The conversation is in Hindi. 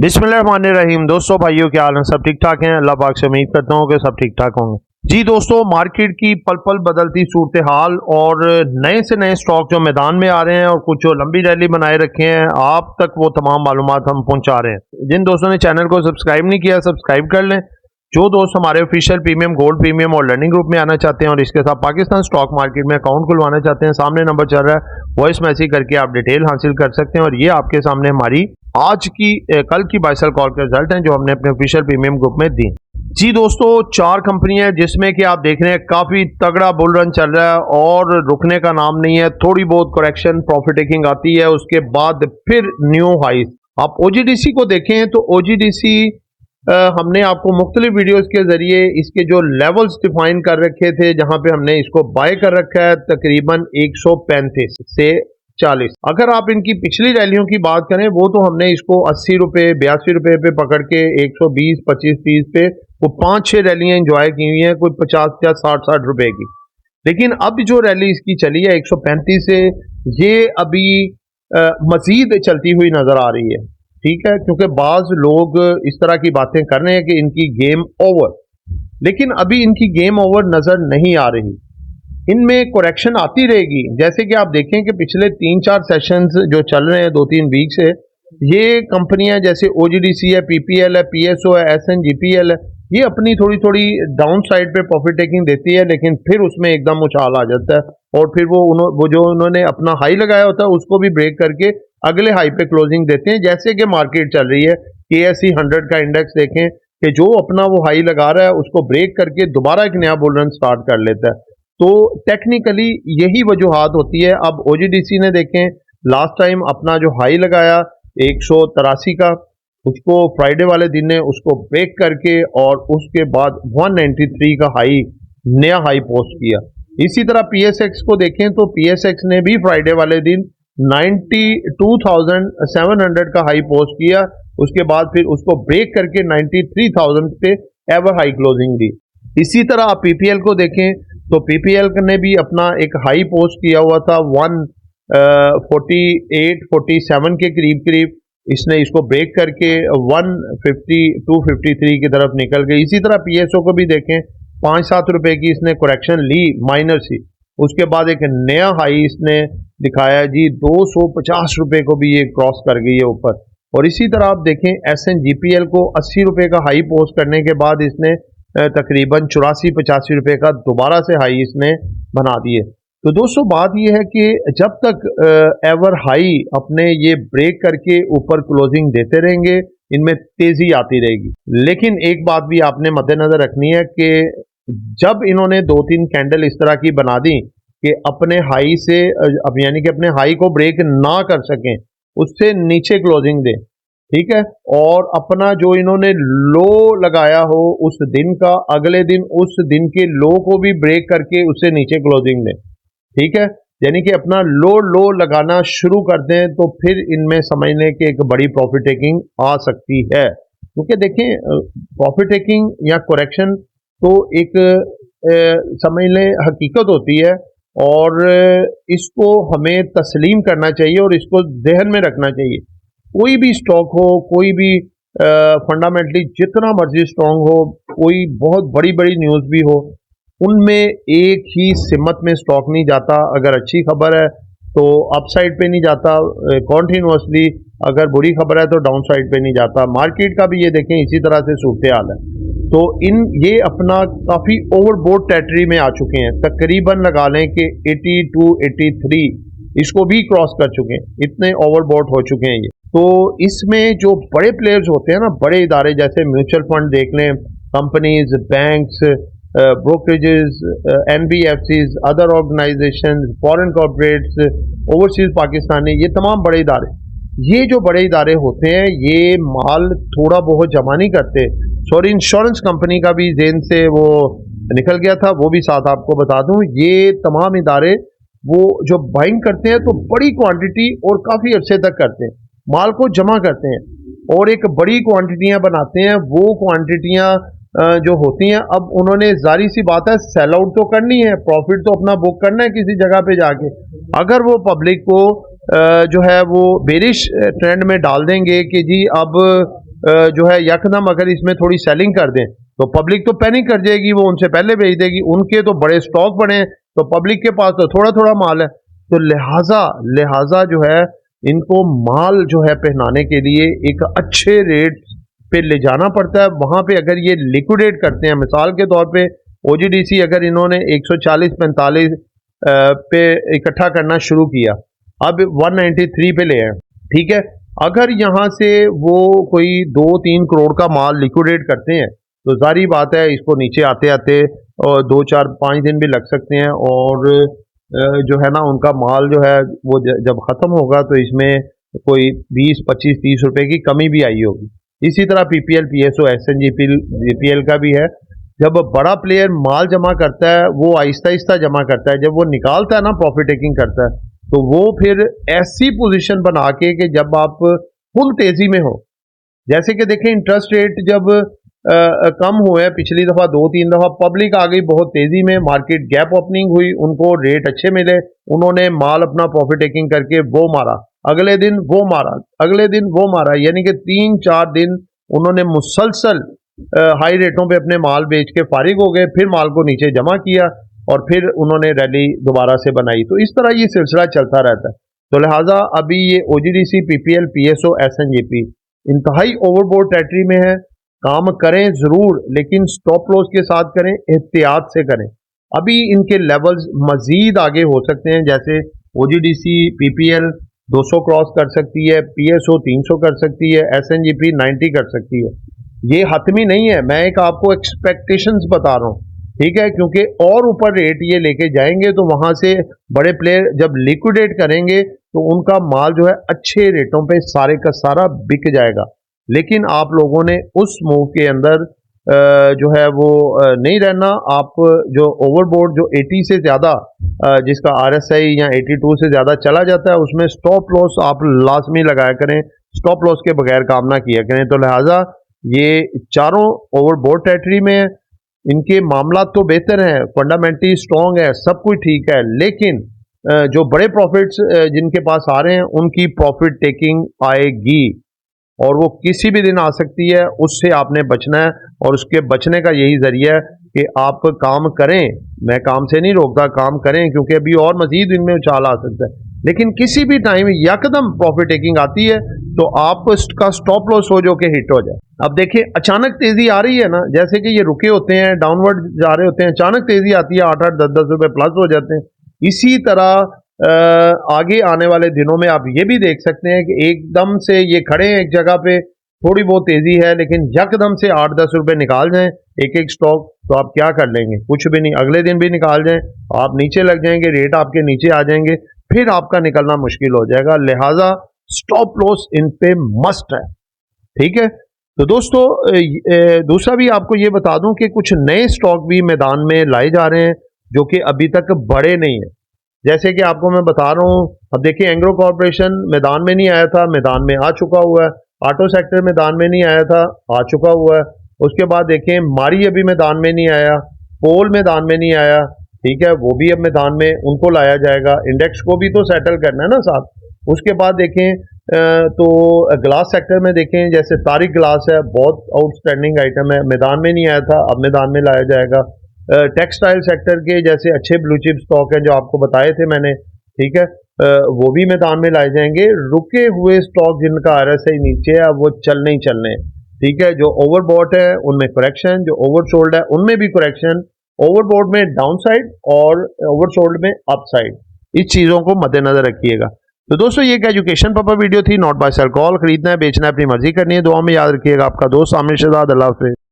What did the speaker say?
बिस्मिल्लाहिर्रहमानिर्रहीम। दोस्तों भाइयों क्या हाल है, सब ठीक ठाक हैं। अल्लाह पाक से उम्मीद करता हूँ कि सब ठीक ठाक होंगे। जी दोस्तों, मार्केट की पल पल बदलती सूरत हाल और नए से नए स्टॉक जो मैदान में आ रहे हैं और कुछ जो लंबी रैली बनाए रखे हैं, आप तक वो तमाम मालूमात हम पहुंचा रहे हैं। जिन दोस्तों ने चैनल को सब्सक्राइब नहीं किया, सब्सक्राइब कर लें। जो दोस्त हमारे ऑफिशियल प्रीमियम, गोल्ड प्रीमियम और लर्निंग ग्रुप में आना चाहते हैं और इसके साथ पाकिस्तान स्टॉक मार्केट में अकाउंट खुलवाना चाहते हैं, सामने नंबर चल रहा है, वॉइस मैसेज करके आप डिटेल हासिल कर सकते हैं। और ये आपके सामने हमारी आज की कल की बाय सेल कॉल के रिजल्ट हैं जो हमने अपने ऑफिशियल प्रीमियम ग्रुप में दी। जी दोस्तों, 4 कंपनियां जिसमें कि आप देख रहे हैं काफी तगड़ा बुल रन चल रहा है और रुकने का नाम नहीं है। थोड़ी बहुत करेक्शन, प्रॉफिट टेकिंग आती है, उसके बाद फिर न्यू हाइस। आप ओजीडीसी को देखें तो ओजीडीसी हमने आपको मुख्तलिफ वीडियोस के जरिए इसके जो लेवल्स डिफाइन कर रखे थे, जहां पे हमने इसको बाय कर रखा है तकरीबन 135 से 40। अगर आप इनकी पिछली रैलियों की बात करें, वो तो हमने इसको 80 रुपए, 82 रुपए पे पकड़ के 120, 25, 30 पे वो 5-6 रैलियां एंजॉय की हुई हैं, कोई 50 या 60 रुपए की। लेकिन अब जो रैली इसकी चली है 135 से, ये अभी मजीद चलती हुई नजर आ रही है। ठीक है, क्योंकि बाज लोग इस तरह की बातें कर रहे हैं कि इनकी गेम ओवर, लेकिन अभी इनकी गेम ओवर नजर नहीं आ रही। इनमें करेक्शन आती रहेगी। जैसे कि आप देखें कि पिछले 3-4 सेशंस जो चल रहे हैं 2-3 वीक से, ये कंपनियां जैसे ओजीडीसी है, पीपीएल है, पीएसओ है, एसएनजीपीएल है, ये अपनी थोड़ी थोड़ी डाउन साइड पे प्रॉफिट टेकिंग देती है, लेकिन फिर उसमें एकदम उछाल आ जाता है और फिर वो जो उन्होंने अपना हाई लगाया होता है उसको भी ब्रेक करके अगले हाई पे क्लोजिंग देते हैं। जैसे कि मार्केट चल रही है, केएसई 100 का इंडेक्स देखें कि जो अपना वो हाई लगा रहा है उसको ब्रेक करके दोबारा एक नया बुल रन स्टार्ट कर लेता है। तो टेक्निकली यही वजूहात होती है। अब ओजीडीसी ने देखें लास्ट टाइम अपना जो हाई लगाया 183 का, उसको फ्राइडे वाले दिन ने उसको ब्रेक करके और उसके बाद 193 का हाई, नया हाई पोस्ट किया। इसी तरह पीएसएक्स को देखें तो पीएसएक्स ने भी फ्राइडे वाले दिन 92,700 का हाई पोस्ट किया, उसके बाद फिर उसको ब्रेक करके 93,000 पे एवर हाई क्लोजिंग दी। इसी तरह आप पीपीएल को देखें तो पीपीएल ने भी अपना एक हाई पोस्ट किया हुआ था 148-47 के करीब करीब, इसने इसको ब्रेक करके 150-253 की तरफ निकल गई। इसी तरह पीएसओ को भी देखें, 5-7 रुपए की इसने करेक्शन ली, माइनर सी, उसके बाद एक नया हाई इसने दिखाया जी 250 रुपए को भी ये क्रॉस कर गई है ऊपर। और इसी तरह आप देखें एसएनजीपीएल को 80 रुपए का हाई पोस्ट करने के बाद इसने तकरीबन 84-85 रुपए का दोबारा से हाई इसने बना दिए। तो दोस्तों बात यह है कि जब तक एवर हाई अपने ये ब्रेक करके ऊपर क्लोजिंग देते रहेंगे, इनमें तेजी आती रहेगी। लेकिन एक बात भी आपने मद्देनजर रखनी है कि जब इन्होंने 2-3 कैंडल इस तरह की बना दी कि अपने हाई से, अब यानी कि अपने हाई को ब्रेक ना कर सकें, उससे नीचे क्लोजिंग दें, ठीक है, और अपना जो इन्होंने लो लगाया हो उस दिन का, अगले दिन उस दिन के लो को भी ब्रेक करके उससे नीचे क्लोजिंग दें। ठीक है, यानी कि अपना लो लगाना शुरू कर दें तो फिर इनमें समझने की एक बड़ी प्रॉफिट टेकिंग आ सकती है। क्योंकि देखें, प्रॉफिट टेकिंग या करेक्शन तो एक समझ लें हकीकत होती है और इसको हमें तस्लीम करना चाहिए और इसको जहन में रखना चाहिए। कोई भी स्टॉक हो, कोई भी फंडामेंटली जितना मर्जी स्ट्रांग हो, कोई बहुत बड़ी बड़ी न्यूज़ भी हो, उनमें एक ही सिमत में स्टॉक नहीं जाता। अगर अच्छी खबर है तो अपसाइड पे नहीं जाता, कॉन्टिन्यूसली अगर बुरी खबर है तो डाउन साइड पे नहीं जाता। मार्केट का भी ये देखें इसी तरह से सूरत हाल है। तो ये अपना काफ़ी ओवरबोर्ड टेरिटरी में आ चुके हैं, तकरीबन लगा लें कि 82-83 इसको भी क्रॉस कर चुके हैं, इतने ओवरबोर्ड हो चुके हैं ये। तो इसमें जो बड़े प्लेयर्स होते हैं ना, बड़े इदारे जैसे म्यूचुअल फंड देख लें, companies, banks, brokerages, NBFCs, other organisation, foreign corporates, overseas Pakistani, ये तमाम बड़े इदारे, ये जो बड़े इदारे होते हैं ये माल थोड़ा बहुत जमा नहीं करते। सॉरी, इंश्योरेंस कंपनी का भी जेन से वो निकल गया था, वो भी साथ आपको बता दूं। ये तमाम इदारे वो जो बाइंग करते हैं तो बड़ी क्वांटिटी और काफ़ी अरसे तक करते हैं, माल को जमा करते हैं और एक बड़ी क्वांटिटियाँ बनाते हैं। वो क्वांटिटियाँ जो होती हैं, अब उन्होंने जारी सी बात है सेल आउट तो करनी है, प्रॉफिट तो अपना बुक करना है किसी जगह पे जाके। अगर वो पब्लिक को जो है वो बेरिश ट्रेंड में डाल देंगे कि जी अब जो है यकदम अगर इसमें थोड़ी सेलिंग कर दें तो पब्लिक तो पैनिक कर जाएगी, वो उनसे पहले भेज देगी, उनके तो बड़े स्टॉक बने हैं, तो पब्लिक के पास तो थोड़ा थोड़ा माल है। तो लिहाजा जो है इनको माल जो है पहनाने के लिए एक अच्छे रेट पे ले जाना पड़ता है। वहां पे अगर ये लिक्विडेट करते हैं, मिसाल के तौर पे ओजीडीसी अगर इन्होंने 140-45 पे इकट्ठा करना शुरू किया, अब 193 पे ले आए, ठीक है, अगर यहाँ से वो कोई 2-3 करोड़ का माल लिक्विडेट करते हैं तो जारी बात है इसको नीचे आते आते 2-4-5 दिन भी लग सकते हैं, और जो है ना उनका माल जो है वो जब ख़त्म होगा तो इसमें कोई 20-25-30 रुपए की कमी भी आई होगी। इसी तरह पीपीएल, पीएसओ, एसएनजीपीएल का भी है। जब बड़ा प्लेयर माल जमा करता है वो आहिस्ता आहिस्ता जमा करता है, जब वो निकालता है ना प्रॉफिट टेकिंग करता है, तो वो फिर ऐसी पोजीशन बना के कि जब आप फुल तेजी में हो, जैसे कि देखें इंटरेस्ट रेट जब कम हुए पिछली दफा 2-3 दफा, पब्लिक आ गई बहुत तेजी में, मार्केट गैप ओपनिंग हुई, उनको रेट अच्छे मिले, उन्होंने माल अपना प्रॉफिट टेकिंग करके वो मारा, अगले दिन वो मारा, अगले दिन वो मारा, यानी कि 3-4 दिन उन्होंने मुसलसल हाई रेटों पे अपने माल बेच के फारिग हो गए, फिर माल को नीचे जमा किया और फिर उन्होंने रैली दोबारा से बनाई। तो इस तरह ये सिलसिला चलता रहता है। तो लिहाजा अभी ये ओजीडीसी, पीपीएल, पीएसओ, एसएनजीपी इंतहाई ओवरबोर्ड टेरिटरी में है। काम करें जरूर, लेकिन स्टॉप लॉस के साथ करें, एहतियात से करें। अभी इनके लेवल्स मजीद आगे हो सकते हैं, जैसे ओजीडीसी, पीपीएल 200 क्रॉस कर सकती है, पीएसओ 300 कर सकती है, एसएनजीपी 90 कर सकती है। ये हतमी नहीं है, मैं एक आपको एक्सपेक्टेशंस बता रहा हूँ, ठीक है, क्योंकि और ऊपर रेट ये लेके जाएंगे तो वहां से बड़े प्लेयर जब लिक्विडेट करेंगे तो उनका माल जो है अच्छे रेटों पे सारे का सारा बिक जाएगा। लेकिन आप लोगों ने उस मूव के अंदर जो है वो नहीं रहना। आप जो ओवरबोर्ड जो 80 से ज़्यादा जिसका आरएसआई या 82 से ज़्यादा चला जाता है, उसमें स्टॉप लॉस आप लाजमी लगाया करें, स्टॉप लॉस के बगैर काम ना किया करें। तो लिहाजा ये चारों ओवरबोर्ड टेरिटरी में है, इनके मामला तो बेहतर हैं, फंडामेंटली स्ट्रॉन्ग है, सब कुछ ठीक है, लेकिन जो बड़े प्रॉफिट्स जिनके पास आ रहे हैं उनकी प्रॉफिट टेकिंग आएगी और वो किसी भी दिन आ सकती है, उससे आपने बचना है। और उसके बचने का यही जरिया है कि आप काम करें। मैं काम से नहीं रोकता, काम करें, क्योंकि अभी और मजीद इनमें उछाल आ सकता है, लेकिन किसी भी टाइम यकदम प्रॉफिट टेकिंग आती है तो आपका स्टॉप लॉस हो जो कि हिट हो जाए। अब देखिए अचानक तेजी आ रही है ना, जैसे कि ये रुके होते हैं, डाउनवर्ड जा रहे होते हैं, अचानक तेजी आती है, 8-8, 10-10 रुपए प्लस हो जाते हैं। इसी तरह आगे आने वाले दिनों में आप ये भी देख सकते हैं कि एकदम से ये खड़े हैं एक जगह पे, थोड़ी बहुत तेजी है, लेकिन यकदम से 8-10 रुपए निकाल जाएं एक एक स्टॉक, तो आप क्या कर लेंगे? कुछ भी नहीं। अगले दिन भी निकाल जाएं, आप नीचे लग जाएंगे, रेट आपके नीचे आ जाएंगे, फिर आपका निकलना मुश्किल हो जाएगा। लिहाजा स्टॉप लॉस इन पे मस्ट है, ठीक है। तो दोस्तों दूसरा भी आपको ये बता दूं कि कुछ नए स्टॉक भी मैदान में लाए जा रहे हैं जो कि अभी तक बढ़े नहीं है। जैसे कि आपको मैं बता रहा हूं, अब देखिए एंग्रो कॉर्पोरेशन मैदान में नहीं आया था, मैदान में आ चुका हुआ है। ऑटो सेक्टर मैदान में नहीं आया था, आ चुका हुआ है। उसके बाद देखें मारी अभी मैदान में नहीं आया, पोल मैदान में नहीं आया, ठीक है, वो भी अब मैदान में उनको लाया जाएगा। इंडेक्स को भी तो सेटल करना है ना साथ। उसके बाद देखें तो ग्लास सेक्टर में देखें, जैसे तारिक ग्लास है, बहुत आउटस्टैंडिंग आइटम है, मैदान में नहीं आया था, अब मैदान में लाया जाएगा। टेक्सटाइल सेक्टर के जैसे अच्छे ब्लू चिप स्टॉक हैं जो आपको बताए थे मैंने, ठीक है, वो भी मैदान में लाए जाएंगे। रुके हुए स्टॉक जिनका आरएसआई नीचे है वो चलने ही चलने, ठीक है। जो ओवरबॉट है उनमें करेक्शन, जो ओवरसोल्ड है उनमें भी करेक्शन, ओवरबॉट में डाउनसाइड और ओवरसोल्ड में अपसाइड, इस चीजों को मद्देनजर रखिएगा। तो दोस्तों ये एक एजुकेशन पर्पस वीडियो थी, नॉट बाय सेल कॉल। खरीदना है बेचना है अपनी मर्जी करनी है। दुआ में याद रखिएगा। आपका दोस्त आमिर शहजाद। अल्लाह हाफिज़।